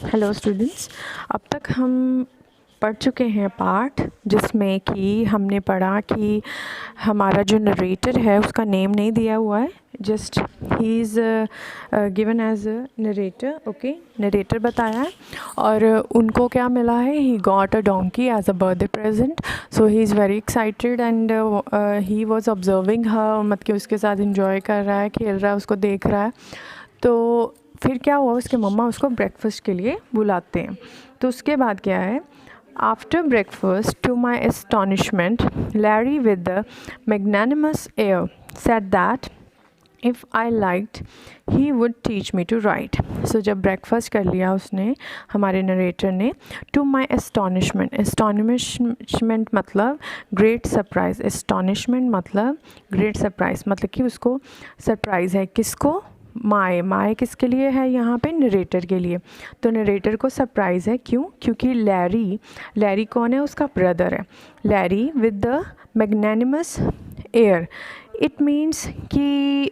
Hello students, अब तक हम पढ़ चुके हैं पार्ट जिसमें कि हमने पढ़ा कि हमारा जो नरेटर है उसका नेम नहीं दिया हुआ है, just he is given as a narrator. Okay, narrator बताया है और उनको क्या मिला है, he got a donkey as a birthday present. So he is very excited and he was observing her, मतलब कि उसके साथ इंजॉय कर रहा है, खेल रहा है, उसको देख रहा है। तो फिर क्या हुआ, उसके मम्मा उसको ब्रेकफास्ट के लिए बुलाते हैं। तो उसके बाद क्या है, after breakfast to my astonishment Larry with the magnanimous air said that if I liked he would teach me to write. सो जब ब्रेकफास्ट कर लिया उसने, हमारे नरेटर ने, टू माई एस्टॉनिशमेंट, एस्टॉनिशमेंट मतलब ग्रेट सरप्राइज़, एस्टॉनिशमेंट मतलब ग्रेट सरप्राइज़, मतलब कि उसको सरप्राइज़ है। किसको? माए किसके लिए है यहाँ पे? नरेटर के लिए। तो नरेटर को सरप्राइज़ है, क्यों? क्योंकि लैरी कौन है? उसका ब्रदर है। Larry with the magnanimous air, it means कि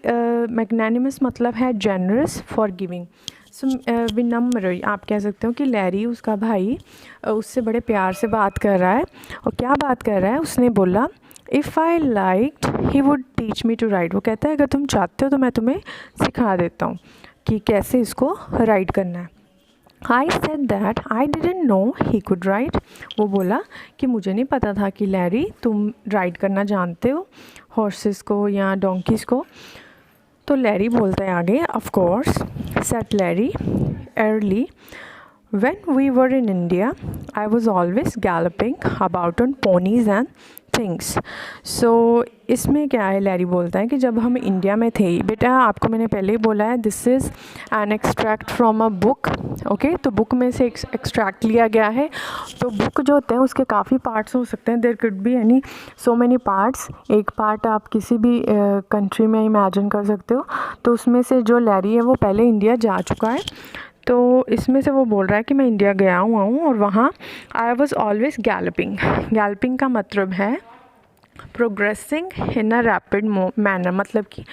मैग्नानिमस मतलब है जनरस, फॉर गिविंग। सो विनम्र, आप कह सकते हो कि लैरी, उसका भाई, उससे बड़े प्यार से बात कर रहा है। और क्या बात कर रहा है? उसने बोला if I liked he would teach me to write. वो कहता है अगर तुम चाहते हो तो मैं तुम्हें सिखा देता हूँ कि कैसे इसको राइट करना है। I said that I didn't know he could write. वो बोला कि मुझे नहीं पता था कि लैरी तुम राइड करना जानते हो, हॉर्सेस को या डोंकीज़ को। तो लैरी बोलता है आगे, of course said Larry early when we were in India, I was always galloping about on ponies and things. So इसमें क्या है, लैरी बोलता है कि जब हम इंडिया में थे, बेटा आपको मैंने पहले ही बोला है this is an extract from a book. Okay, तो बुक में से एक्सट्रैक्ट लिया गया है। तो बुक जो होते हैं उसके काफ़ी पार्ट्स हो सकते हैं, there could be any so many parts. एक पार्ट आप किसी भी कंट्री में इमेजिन कर सकते हो। तो उसमें से जो लैरी है वो पहले इंडिया जा चुका है। तो इसमें से वो बोल रहा है कि मैं इंडिया गया हुआ हूँ और वहाँ I was always galloping. Galloping का मतलब है progressing in a rapid manner, मतलब कि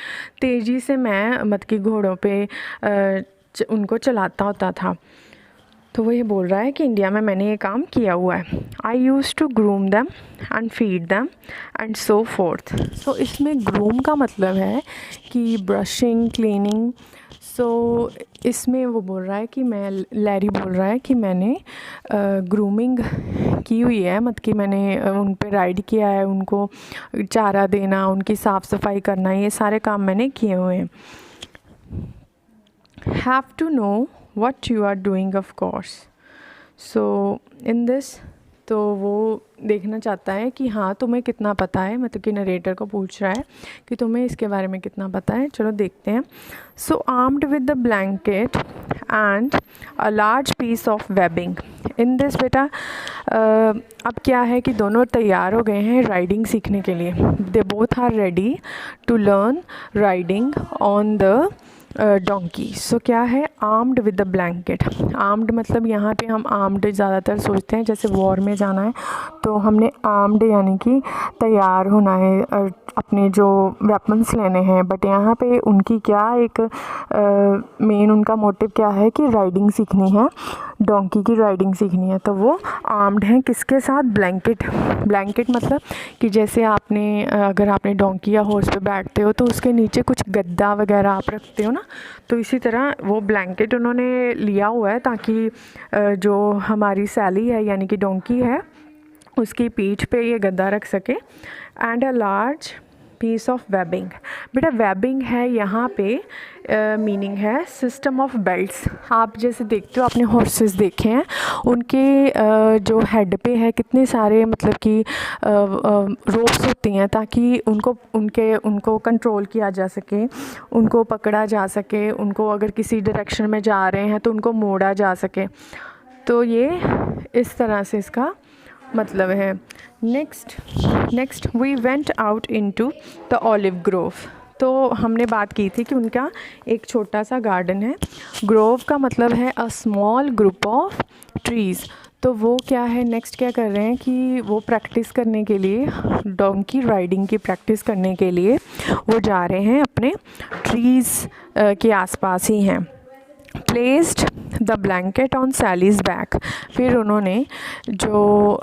तेज़ी से मैं, मतलब कि घोड़ों पे उनको चलाता होता था। तो वो ये बोल रहा है कि इंडिया में मैंने ये काम किया हुआ है। I use to groom them and feed them and so forth. So इसमें ग्रूम का मतलब है कि ब्रशिंग, क्लीनिंग। सो इसमें वो बोल रहा है कि लैरी बोल रहा है कि मैंने ग्रूमिंग की हुई है, मतलब कि मैंने उन पे राइड किया है, उनको चारा देना, उनकी साफ़ सफाई करना, ये सारे काम मैंने किए हुए हैं। Have to know what you are doing of course. So in this, तो वो देखना चाहता है कि हाँ तुम्हें कितना पता है, मतलब कि नरेटर को पूछ रहा है कि तुम्हें इसके बारे में कितना पता है। चलो देखते हैं। So armed with the blanket and a large piece of webbing in this, बेटा अब क्या है कि दोनों तैयार हो गए हैं राइडिंग सीखने के लिए। They both are ready to learn riding on the donkey. So क्या है, armed with the blanket. Armed मतलब यहाँ पे हम आर्म्ड ज़्यादातर सोचते हैं, जैसे वॉर में जाना है तो हमने आर्म्ड यानी कि तैयार होना है, अपने जो वेपन्स लेने हैं। बट यहाँ पे उनकी क्या एक मेन उनका मोटिव क्या है कि राइडिंग सीखनी है, डोंकी की राइडिंग सीखनी है। तो वो आर्म्ड हैं किसके साथ? ब्लैंकेट। ब्लैंकेट मतलब कि जैसे आपने अगर आपने डोंकी या हॉर्स पे बैठते हो तो उसके नीचे कुछ गद्दा वगैरह आप रखते हो ना, तो इसी तरह वो ब्लैंकेट उन्होंने लिया हुआ है ताकि जो हमारी सैली है यानी कि डोंकी है उसकी पीठ पे ये गद्दा रख सके। And a large piece of webbing. बेटा वेबिंग है यहाँ पे मीनिंग है सिस्टम ऑफ बेल्ट्स। आप जैसे देखते हो, आपने हॉर्सेस देखे हैं, उनके जो हेड पे है कितने सारे, मतलब कि रोप्स होती हैं ताकि उनको कंट्रोल किया जा सके, उनको पकड़ा जा सके, उनको अगर किसी डायरेक्शन में जा रहे हैं तो उनको मोड़ा जा सके। तो ये इस तरह से इसका मतलब है। Next we went out into the olive grove. तो हमने बात की थी कि उनका एक छोटा सा गार्डन है। ग्रोव का मतलब है a small group of trees. तो वो क्या है, नेक्स्ट क्या कर रहे हैं कि वो प्रैक्टिस करने के लिए, डोंकी राइडिंग की प्रैक्टिस करने के लिए वो जा रहे हैं, अपने ट्रीज़ के आसपास ही हैं। Placed the blanket on Sally's back, फिर उन्होंने जो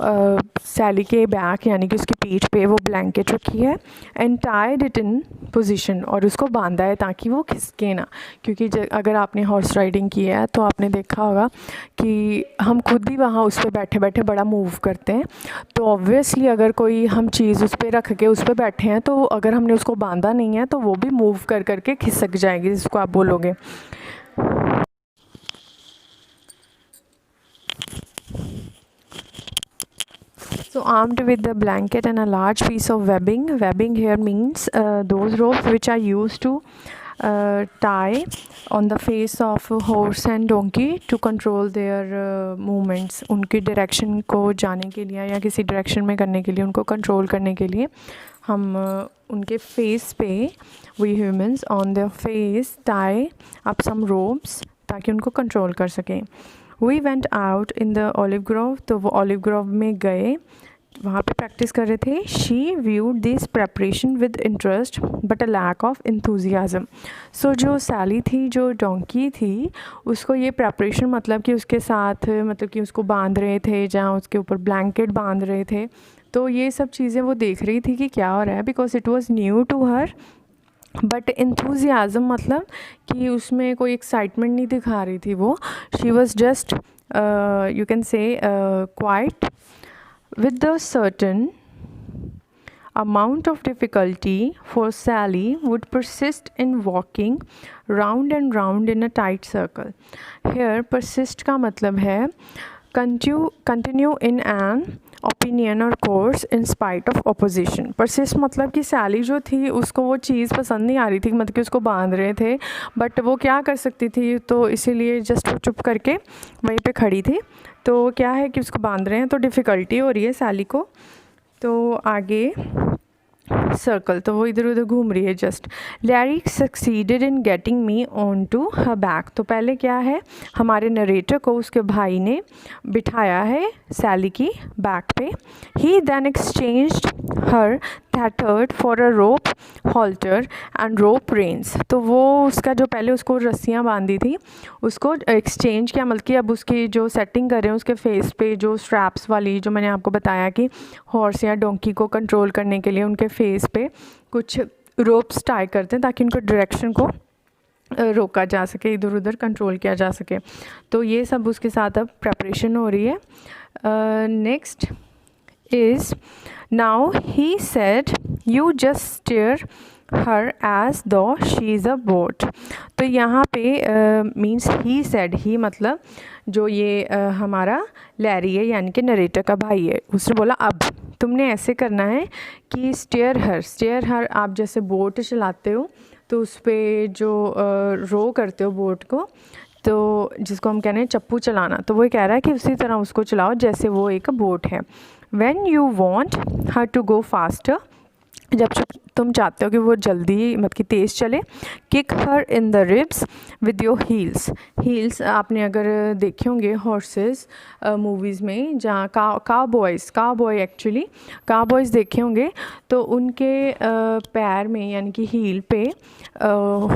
सैली के बैक यानी कि उसकी पीठ पे वो ब्लैंकेट रखी है, and tied it in position, और उसको बांधा है ताकि वो खिसके ना, क्योंकि अगर आपने हॉर्स राइडिंग की है तो आपने देखा होगा कि हम खुद भी वहाँ उस पर बैठे बैठे बड़ा मूव करते हैं, तो ऑब्वियसली अगर कोई हम चीज़ उस पर रख के उस पर बैठे हैं तो अगर हमने उसको बांधा नहीं है तो वो भी मूव कर करके खिसक जाएगी, जिसको आप बोलोगे। So armed with the blanket and a large piece of webbing here means those ropes which are used to tie on the face of a horse and donkey to control their movements, उनकी direction को जाने के लिए या किसी direction में करने के लिए, उनको कंट्रोल करने के लिए हम उनके फेस पे we humans on their face tie up some ropes ताकि उनको कंट्रोल कर सकें। We went out in the olive grove, तो वो olive grove में गए, वहाँ पे प्रैक्टिस कर रहे थे। She viewed this preparation with interest but a lack of enthusiasm. So जो सैली थी, जो डोंकी थी, उसको ये प्रेपरेशन मतलब कि उसके साथ मतलब कि उसको बांध रहे थे, जहाँ उसके ऊपर ब्लैंकेट बांध रहे थे, तो ये सब चीज़ें वो देख रही थी कि क्या हो रहा है, because it was new to her. But enthusiasm मतलब कि उसमें कोई एक्साइटमेंट नहीं दिखा रही थी वो। She was just you can say quite with the certain amount of difficulty, for Sally would persist in walking round and round in a tight circle. Here persist का मतलब है continue in an opinion or course in spite of opposition. persist मतलब कि सैली जो थी उसको वो चीज़ पसंद नहीं आ रही थी, मतलब कि उसको बांध रहे थे, बट वो क्या कर सकती थी, तो इसीलिए जस्ट वो चुप करके वहीं पे खड़ी थी। तो क्या है कि उसको बांध रहे हैं तो डिफ़िकल्टी हो रही है सैली को, तो आगे सर्कल, तो वो इधर उधर घूम रही है just. Larry succeeded in getting me on to her back, तो पहले क्या है, हमारे नरेटर को उसके भाई ने बिठाया है सैली की बैक पे। He then exchanged her that for a rope halter and rope reins, तो वो उसका जो पहले उसको रस्सियाँ बांधी थी उसको एक्सचेंज किया, मतलब कि अब उसकी जो सेटिंग कर रहे हैं उसके फेस पे जो स्ट्रैप्स वाली, जो मैंने आपको बताया कि हॉर्स या डोंकी को कंट्रोल करने के लिए उनके फेस पे कुछ रोप्स टाई करते हैं ताकि उनको डायरेक्शन को रोका जा सके, इधर उधर कंट्रोल किया जा सके। तो ये सब उसके साथ अब प्रेपरेशन हो रही है। Next is now he said you just stare her as though she is a boat, तो यहाँ पे मीन्स ही सेड, ही मतलब जो ये हमारा लैरी है यानी कि नरेटर का भाई है, उसने बोला अब तुमने ऐसे करना है कि स्टेयर हर आप जैसे बोट चलाते हो तो उस पर जो रो करते हो बोट को, तो जिसको हम कहते हैं चप्पू चलाना, तो वो कह रहा है कि उसी तरह उसको चलाओ जैसे वो एक बोट है। When you want her to go faster, जब तुम चाहते हो कि वो जल्दी मतलब कि तेज़ चले, kick her in the ribs with your heels आपने अगर देखे होंगे हॉर्सेस मूवीज़ में, जहाँ काउबॉयज़ एक्चुअली काउबॉयज़ देखे होंगे, तो उनके पैर में यानी कि हील पे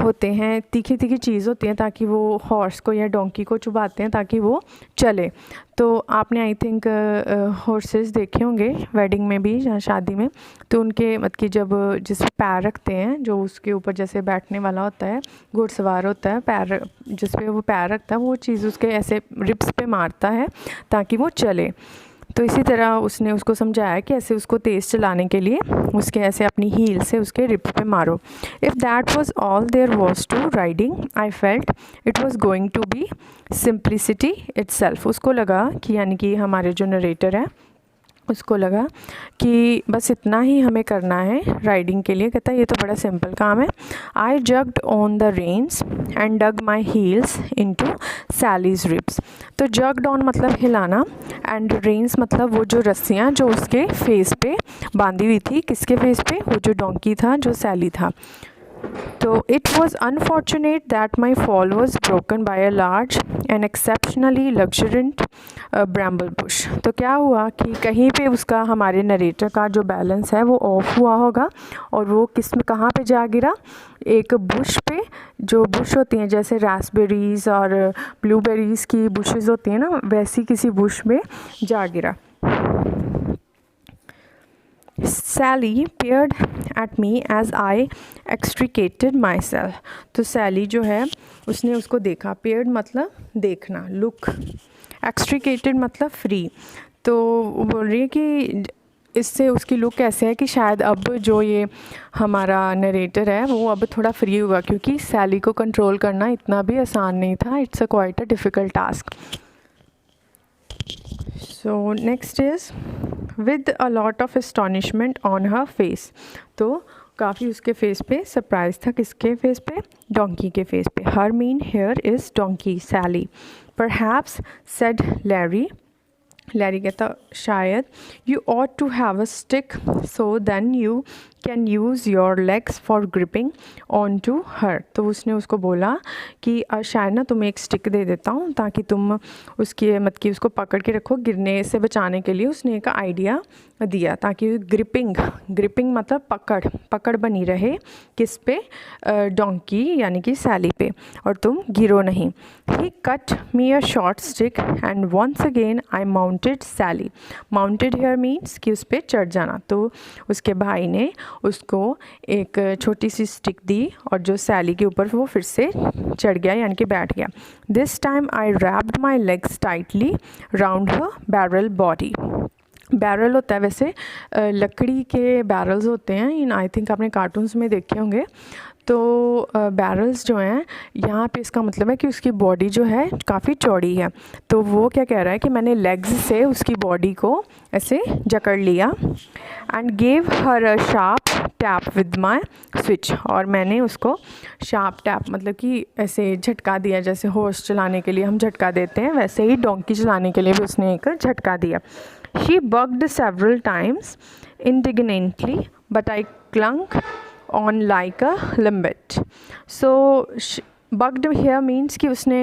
होते हैं तीखी तीखी चीज़ होती हैं ताकि वो हॉर्स को या डोंकी को चुभाते हैं ताकि वो चले। तो आपने आई थिंक हॉर्सेस देखे होंगे वेडिंग में भी, जहाँ शादी में, तो उनके मतलब कि जब जिस पैर रखते हैं, जो उसके ऊपर जैसे बैठने वाला होता है, घुड़सवार होता है, पैर जिस पे वो पैर रखता है वो चीज़ उसके ऐसे रिब्स पे मारता है ताकि वो चले। तो इसी तरह उसने उसको समझाया कि ऐसे उसको तेज़ चलाने के लिए उसके ऐसे अपनी हील से उसके रिप पे मारो। If that was all there was to riding I felt it was going to be simplicity itself, उसको लगा कि यानी कि हमारे जो नरेटर है उसको लगा कि बस इतना ही हमें करना है राइडिंग के लिए, कहता है ये तो बड़ा सिंपल काम है। I jugged on the reins and dug my heels into Sally's ribs, तो जग्ड ऑन मतलब हिलाना, एंड रेन्स मतलब वो जो रस्सियाँ जो उसके फेस पे बांधी हुई थी, किसके फेस पे, वो जो डोंकी था जो सैली था। तो it was unfortunate that my fall was broken by a large and exceptionally luxuriant bramble bush. तो क्या हुआ कि कहीं पे उसका हमारे नरेटर का जो बैलेंस है वो ऑफ हुआ होगा और वो किस में कहाँ पे जा गिरा, एक बुश पे, जो बुश होती हैं जैसे रास्पबेरीज़ और ब्लूबेरीज़ की बुशेस होती हैं ना, वैसी किसी बुश में जा गिरा। Sally peered at me as I extricated myself। तो सैली जो है उसने उसको देखा, peered मतलब देखना, look, extricated मतलब फ्री। तो वो बोल रही है कि इससे उसकी लुक कैसे है कि शायद अब जो ये हमारा नरेटर है वो अब थोड़ा फ्री होगा, क्योंकि सैली को कंट्रोल करना इतना भी आसान नहीं था, it's a quite a difficult task. So next is with a lot of astonishment on her face. तो काफ़ी उसके फेस पे सरप्राइज था, किसके फेस पे, डोंकी के फेस पे। Her mean here is donkey Sally. Perhaps said Larry, Larry कहता शायद, you ought to have a stick so then you can use your legs for gripping on to her. तो उसने उसको बोला कि शायद ना तुम्हें एक स्टिक दे देता हूँ ताकि तुम उसकी मतलब उसको पकड़ के रखो, गिरने से बचाने के लिए उसने एक आइडिया दिया, ताकि ग्रिपिंग, ग्रिपिंग मतलब पकड़, पकड़ बनी रहे किस पे, डोंकी यानी कि सैली पे, और तुम गिरो नहीं। He cut me a short stick and once again I mounted Sally. Mounted here means कि उस पर चढ़ जाना। तो उसके भाई ने उसको एक छोटी सी स्टिक दी और जो सैली के ऊपर वो फिर से चढ़ गया यानी कि बैठ गया। This time I wrapped my legs tightly round her barrel body. Barrel होता है वैसे लकड़ी के बैरल्स होते हैं, इन आई थिंक आपने कार्टून्स में देखे होंगे। तो बैरल्स जो हैं यहाँ पे इसका मतलब है कि उसकी बॉडी जो है काफ़ी चौड़ी है। तो वो क्या कह रहा है कि मैंने लेग्स से उसकी बॉडी को ऐसे जकड़ लिया and gave her a sharp tap with my switch. और मैंने उसको शार्प टैप मतलब कि ऐसे झटका दिया, जैसे हॉर्स चलाने के लिए हम झटका देते हैं, वैसे ही डोंकी चलाने के लिए भी उसने एक झटका दिया। She bucked several times indignantly, but I clung on like a limpet. So bucked here means कि उसने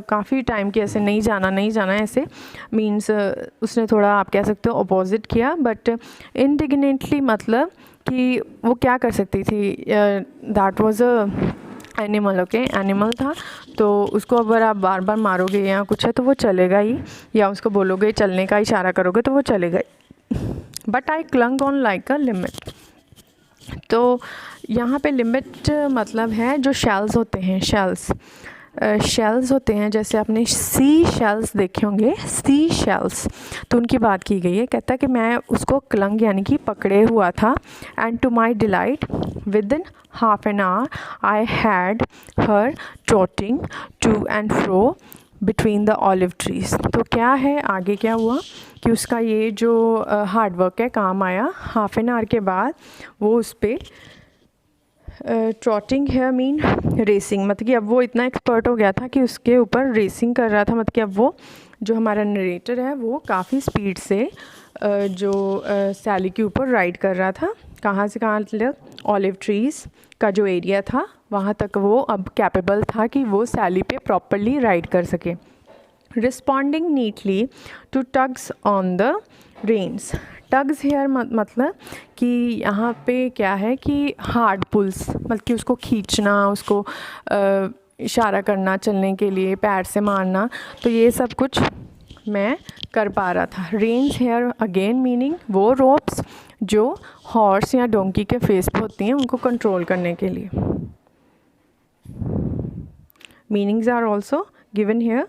काफ़ी टाइम की ऐसे नहीं जाना ऐसे मीन्स उसने थोड़ा आप कह सकते हो अपोजिट किया। बट indignantly मतलब कि वो क्या कर सकती थी, that was a animal, okay animal था। तो उसको अगर आप बार बार मारोगे या कुछ है तो वो चलेगा ही, या उसको बोलोगे चलने का इशारा करोगे तो वो चलेगा ही। But I clung on like a limpet. तो यहाँ पे लिमिट मतलब है जो शेल्स होते हैं, शेल्स होते हैं, जैसे आपने सी शेल्स देखे होंगे, सी शेल्स, तो उनकी बात की गई है। कहता है कि मैं उसको क्लंग यानी कि पकड़े हुआ था। And to my delight within half an hour I had her trotting to and fro between the olive trees. तो क्या है आगे क्या हुआ कि उसका ये जो हार्ड वर्क है काम आया। हाफ एन आवर के बाद वो उस पर ट्रॉटिंग है मीन रेसिंग, मतलब कि अब वो इतना एक्सपर्ट हो गया था कि उसके ऊपर रेसिंग कर रहा था। मतलब कि अब वो जो हमारा नरेटर है वो काफ़ी स्पीड से जो सैली के ऊपर राइड कर रहा था। कहाँ से कहाँ तक, ऑलिव ट्रीज़ का जो एरिया था वहाँ तक वो अब कैपेबल था कि वो सैली पे प्रॉपरली राइड कर सके। Responding neatly to tugs on the reins. Tugs here मतलब कि यहाँ पे क्या है कि हार्ड पुल्स, मतलब कि उसको खींचना, उसको इशारा करना चलने के लिए, पैर से मारना, तो ये सब कुछ मैं कर पा रहा था। रेन्स हेयर अगेन मीनिंग वो रोप्स जो हॉर्स या डोंकी के फेस पे होती हैं उनको कंट्रोल करने के लिए। Meanings are also given hair.